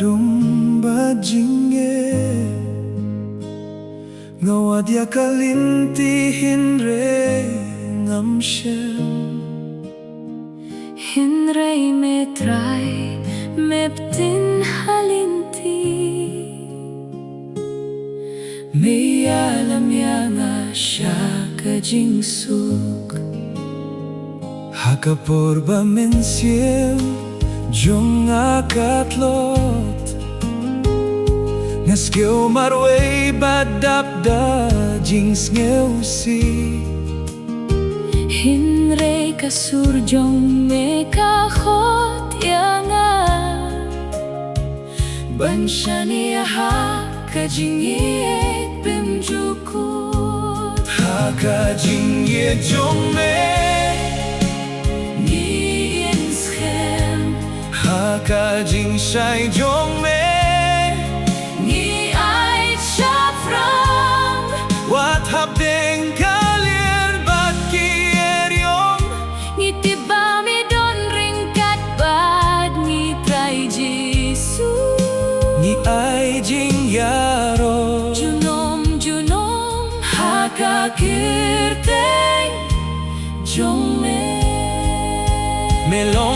rumba jingeh ngawadya kalinti hinre ngamshem hinre me trai meptin halinti miyalam yanga shaka jingsuk hakapurba mensiem jong akatlot ngaskeu marway badapda jingsngewnguh hinre kasur jong me kahot yanga ban shaniah ka jingieid bimjukut Ka Jingieid Jong Me Ka Jingieid Jong Me ieit shafrang wat hapdeng kalir bat kieryong ngitiba mi don ringkat bad ni trai jisu ieit jingyaro junom hakakirteng jong me melong